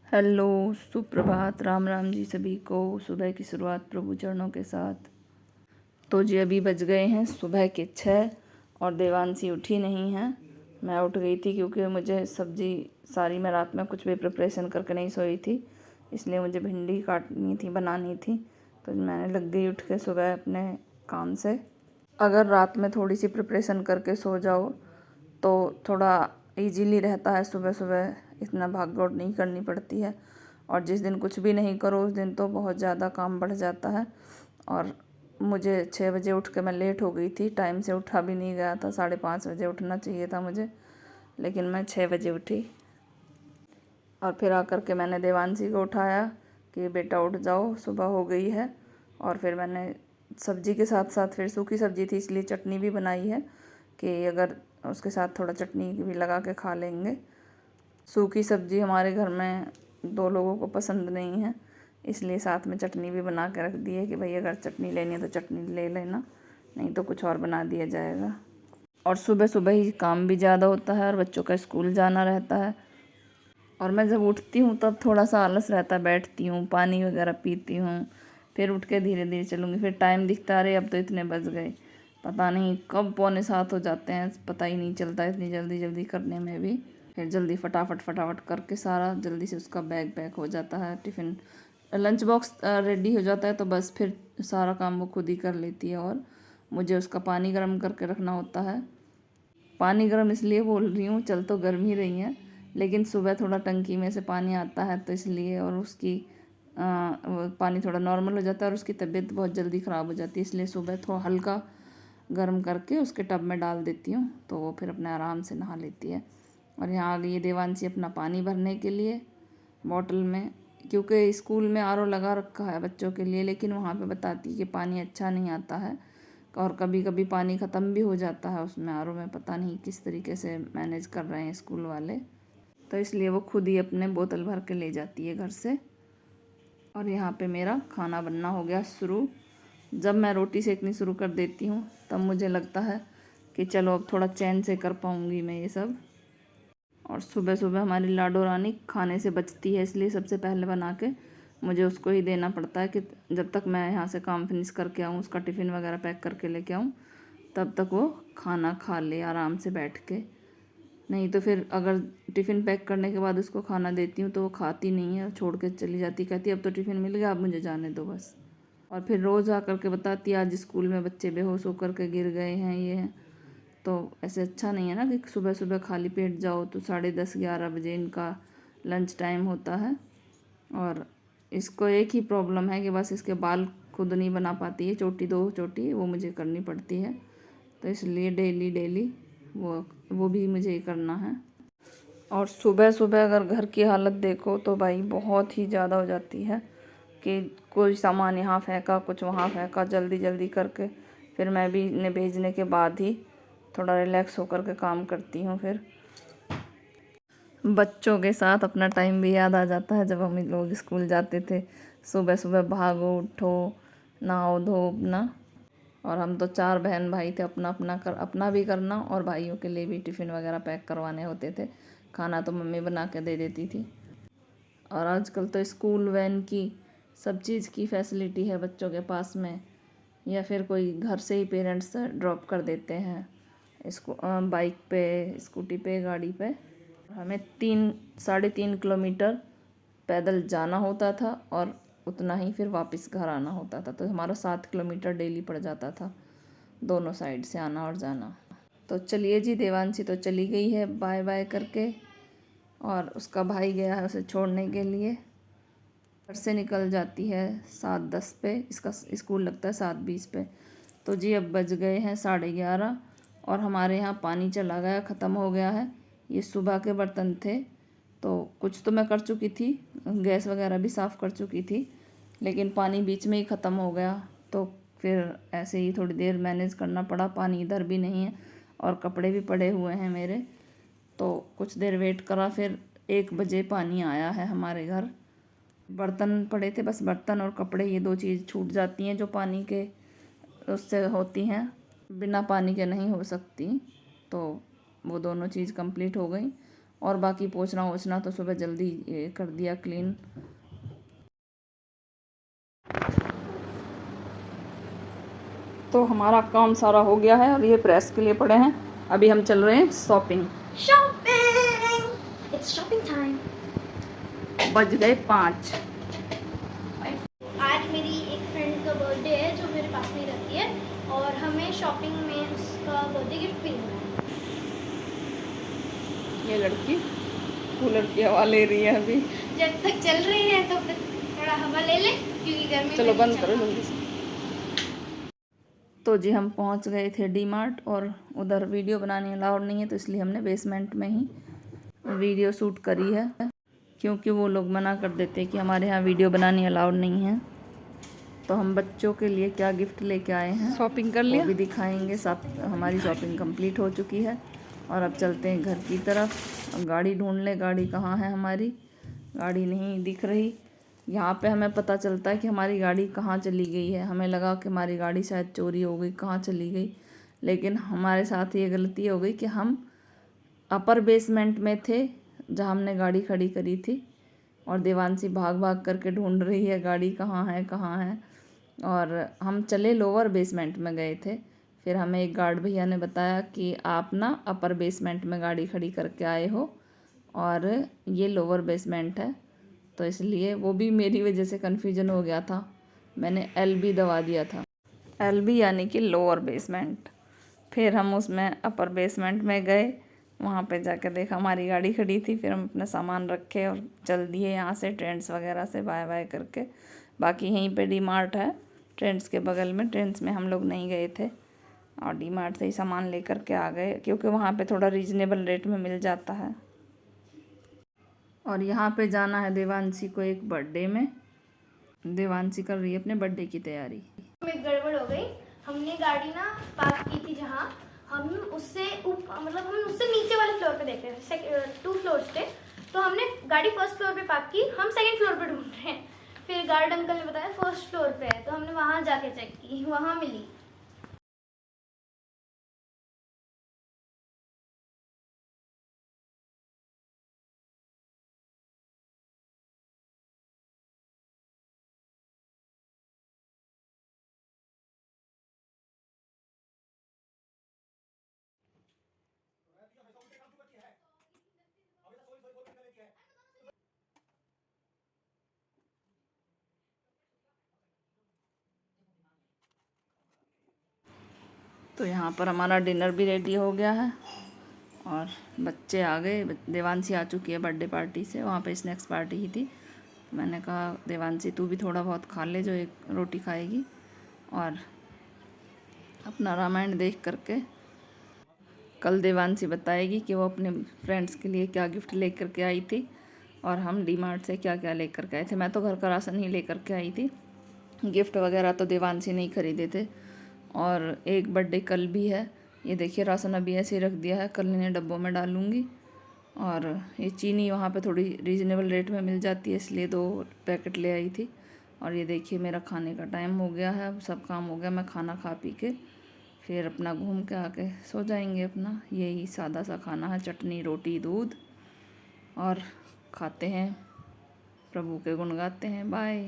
Hello, सुप्रभात, राम राम जी सभी को। सुबह की शुरुआत प्रभु चरणों के साथ। तो जी अभी बज गए हैं सुबह के 6 और देवांशी उठी नहीं है। मैं उठ गई थी क्योंकि मुझे सब्जी सारी मैं रात में कुछ भी प्रिपरेशन करके नहीं सोई थी, इसलिए मुझे भिंडी काटनी थी, बनानी थी। तो मैंने लग गई उठ के सुबह अपने काम से। अगर रात में थोड़ी सी प्रिपरेशन करके सो जाओ तो थोड़ा इजीली रहता है, सुबह सुबह इतना भाग दौड़ नहीं करनी पड़ती है। और जिस दिन कुछ भी नहीं करो उस दिन तो बहुत ज़्यादा काम बढ़ जाता है। और मुझे 6 बजे उठ के मैं लेट हो गई थी, टाइम से उठा भी नहीं गया था। 5:30 बजे उठना चाहिए था मुझे, लेकिन मैं 6 बजे उठी। और फिर आकर के मैंने देवांशी को उठाया कि बेटा उठ जाओ, सुबह हो गई है। और फिर मैंने सब्जी के साथ साथ फिर सूखी सब्जी थी इसलिए चटनी भी बनाई है कि अगर उसके साथ थोड़ा चटनी भी लगा के खा लेंगे। सूखी सब्जी हमारे घर में 2 लोगों को पसंद नहीं है, इसलिए साथ में चटनी भी बना के रख दी है कि भाई अगर चटनी लेनी है तो चटनी ले लेना, नहीं तो कुछ और बना दिया जाएगा। और सुबह सुबह ही काम भी ज़्यादा होता है और बच्चों का स्कूल जाना रहता है। और मैं जब उठती हूँ तब थोड़ा सा आलस रहता है, बैठती हूँ, पानी वगैरह पीती हूँ, फिर उठ के धीरे धीरे चलूँगी। फिर टाइम दिखता रहे अब तो इतने बज गए, पता नहीं कब 6:45 हो जाते हैं, पता ही नहीं चलता इतनी जल्दी जल्दी करने में भी। फिर जल्दी फटाफट फटाफट करके सारा जल्दी से उसका बैग पैक हो जाता है, टिफ़िन लंच बॉक्स रेडी हो जाता है, तो बस फिर सारा काम वो खुद ही कर लेती है। और मुझे उसका पानी गर्म करके रखना होता है। पानी गर्म इसलिए बोल रही हूँ, चल तो गर्म ही रही है, लेकिन सुबह थोड़ा टंकी में से पानी आता है तो इसलिए, और उसकी वो पानी थोड़ा नॉर्मल हो जाता है और उसकी तबीयत बहुत जल्दी ख़राब हो जाती है, इसलिए सुबह थोड़ा हल्का गर्म करके उसके टब में डाल देती हूँ तो वो फिर अपने आराम से नहा लेती है। और यहाँ आ गई है देवांशी अपना पानी भरने के लिए बॉटल में, क्योंकि स्कूल में आरओ लगा रखा है बच्चों के लिए, लेकिन वहाँ पे बताती है कि पानी अच्छा नहीं आता है और कभी कभी पानी ख़त्म भी हो जाता है उसमें आरओ में। पता नहीं किस तरीके से मैनेज कर रहे हैं स्कूल वाले, तो इसलिए वो खुद ही अपने बोतल भर के ले जाती है घर से। और यहाँ पे मेरा खाना बनना हो गया शुरू। जब मैं रोटी सेकनी शुरू कर देती हूँ तब मुझे लगता है कि चलो अब थोड़ा चैन से कर पाऊँगी मैं ये सब। और सुबह सुबह हमारी लाडो रानी खाने से बचती है, इसलिए सबसे पहले बना के मुझे उसको ही देना पड़ता है कि जब तक मैं यहाँ से काम फिनिश करके आऊँ, उसका टिफ़िन वगैरह पैक करके लेके आऊँ, तब तक वो खाना खा ले आराम से बैठ के। नहीं तो फिर अगर टिफ़िन पैक करने के बाद उसको खाना देती हूँ तो वो खाती नहीं है, छोड़ के चली जाती, कहती अब तो टिफ़िन मिल गया, अब मुझे जाने दो बस। और फिर रोज़ आकर के बताती आज स्कूल में बच्चे बेहोश होकर के गिर गए हैं, ये हैं। तो ऐसे अच्छा नहीं है ना कि सुबह सुबह खाली पेट जाओ। तो 10:30-11 बजे इनका लंच टाइम होता है। और इसको एक ही प्रॉब्लम है कि बस इसके बाल खुद नहीं बना पाती है, चोटी 2 चोटी वो मुझे करनी पड़ती है, तो इसलिए डेली डेली वो भी मुझे ही करना है। और सुबह सुबह अगर घर की हालत देखो तो भाई बहुत ही ज़्यादा हो जाती है कि कोई सामान यहाँ फेंका, कुछ वहाँ फेंका, जल्दी जल्दी करके फिर मैं भी इन्हें भेजने के बाद ही थोड़ा रिलैक्स होकर के काम करती हूँ। फिर बच्चों के साथ अपना टाइम भी याद आ जाता है जब हम लोग स्कूल जाते थे। सुबह सुबह भागो उठो, नहाओ धो अपना। और हम तो 4 बहन भाई थे, अपना भी करना और भाइयों के लिए भी टिफ़िन वगैरह पैक करवाने होते थे। खाना तो मम्मी बना के दे देती थी। और आजकल तो स्कूल वैन की सब चीज़ की फैसिलिटी है बच्चों के पास में, या फिर कोई घर से ही पेरेंट्स ड्रॉप कर देते हैं इसको बाइक पे, स्कूटी पे, गाड़ी पे। हमें 3-3.5 किलोमीटर पैदल जाना होता था और उतना ही फिर वापस घर आना होता था, तो हमारा 7 किलोमीटर डेली पड़ जाता था दोनों साइड से आना और जाना। तो चलिए जी, देवांशी तो चली गई है बाय बाय करके, और उसका भाई गया है उसे छोड़ने के लिए। घर से निकल जाती है 7:10 पे, इसका स्कूल लगता है 7:20 पे। तो जी अब बज गए हैं 11:30 और हमारे यहाँ पानी चला गया, ख़त्म हो गया है। ये सुबह के बर्तन थे, तो कुछ तो मैं कर चुकी थी, गैस वगैरह भी साफ़ कर चुकी थी, लेकिन पानी बीच में ही ख़त्म हो गया। तो फिर ऐसे ही थोड़ी देर मैनेज करना पड़ा, पानी इधर भी नहीं है और कपड़े भी पड़े हुए हैं मेरे, तो कुछ देर वेट करा। फिर 1 बजे पानी आया है हमारे घर। बर्तन पड़े थे, बस बर्तन और कपड़े, ये 2 चीज़ छूट जाती हैं जो पानी के उससे होती हैं, बिना पानी के नहीं हो सकती। तो वो दोनों चीज़ कंप्लीट हो गई और बाकी पोंछना वोछना तो सुबह जल्दी कर दिया क्लीन। तो हमारा काम सारा हो गया है और ये प्रेस के लिए पड़े हैं। अभी हम चल रहे हैं शॉपिंग। It's shopping time. बज गए 5। आज मेरी एक फ्रेंड का बर्थडे है जो मेरे पास में रहती है और हमें शॉपिंग में उसका बर्थडे गिफ्ट भी लेना है। ये लड़की कूलर की हवा ले रही है अभी। जब तक चल रही है तब तक थोड़ा हवा ले ले क्योंकि गर्मी चलो में बंद करो जल्दी से। तो जी हम पहुंच गए थे डी मार्ट और उधर वीडियो बनाने अलाउड नहीं है, तो इसलिए हमने बेसमेंट में ही वीडियो शूट करी है, क्योंकि वो लोग मना कर देते हैं कि हमारे यहाँ वीडियो बनानी अलाउड नहीं है। तो हम बच्चों के लिए क्या गिफ्ट लेके आए हैं, शॉपिंग कर लिया, वो भी दिखाएंगे। सब हमारी शॉपिंग कंप्लीट हो चुकी है और अब चलते हैं घर की तरफ। अब गाड़ी ढूंढ ले, गाड़ी कहाँ है हमारी, गाड़ी नहीं दिख रही। यहाँ पे हमें पता चलता है कि हमारी गाड़ी कहाँ चली गई है। हमें लगा कि हमारी गाड़ी शायद चोरी हो गई, कहाँ चली गई, लेकिन हमारे साथ ये गलती हो गई कि हम अपर बेसमेंट में थे जहाँ हमने गाड़ी खड़ी करी थी, और देवांशी भाग भाग करके ढूंढ रही है गाड़ी कहाँ है कहाँ है। और हम चले लोअर बेसमेंट में गए थे। फिर हमें एक गार्ड भैया ने बताया कि आप ना अपर बेसमेंट में गाड़ी खड़ी करके आए हो और ये लोअर बेसमेंट है, तो इसलिए वो भी मेरी वजह से कन्फ्यूजन हो गया था। मैंने LB दबा दिया था, LB यानी कि लोअर बेसमेंट। फिर हम उसमें अपर बेसमेंट में गए, वहाँ पे जाकर देखा हमारी गाड़ी खड़ी थी। फिर हम अपना सामान रखे और चल दिए यहाँ से, ट्रेंड्स वगैरह से बाय बाय करके। बाकी यहीं पे डी मार्ट है ट्रेंड्स के बगल में। ट्रेंड्स में हम लोग नहीं गए थे और डी मार्ट से ही सामान लेकर के आ गए, क्योंकि वहाँ पे थोड़ा रीजनेबल रेट में मिल जाता है। और यहाँ पे जाना है देवांशी को एक बर्थडे में। देवांशी कर रही है अपने बर्थडे की तैयारी। में गड़बड़ हो गई, हमने गाड़ी ना पार्क की थी जहाँ हम उससे मतलब हम उससे नीचे वाले फ्लोर पे देख रहे थे, 2 फ्लोर्स थे, तो हमने गाड़ी फर्स्ट फ्लोर पे पार्क की। हम सेकंड फ्लोर पे ढूंढ रहे हैं, फिर गार्ड अंकल ने बताया फर्स्ट फ्लोर पे है, तो हमने वहाँ जाके चेक की, वहाँ मिली। तो यहाँ पर हमारा डिनर भी रेडी हो गया है और बच्चे आ गए। देवांशी आ चुकी है बर्थडे पार्टी से, वहाँ पे स्नैक्स पार्टी ही थी। मैंने कहा देवांशी तू भी थोड़ा बहुत खा ले, जो एक रोटी खाएगी, और अपना रामायण देख करके कल देवांशी बताएगी कि वो अपने फ्रेंड्स के लिए क्या गिफ्ट लेकर के आई थी और हम डी मार्ट से क्या क्या लेकर के आए थे। मैं तो घर का राशन ही लेकर के आई थी, गिफ्ट वगैरह तो देवांशी नहीं खरीदे थे। और एक बर्थडे कल भी है, ये देखिए राशन अभी ऐसे ही रख दिया है, कल इन्हें डब्बों में डालूँगी। और ये चीनी वहाँ पे थोड़ी रीज़नेबल रेट में मिल जाती है, इसलिए 2 पैकेट ले आई थी। और ये देखिए मेरा खाने का टाइम हो गया है, अब सब काम हो गया। मैं खाना खा पी के फिर अपना घूम के आके सो जाएंगे। अपना यही सादा सा खाना है, चटनी रोटी दूध, और खाते हैं, प्रभु के गुण गाते हैं। बाय।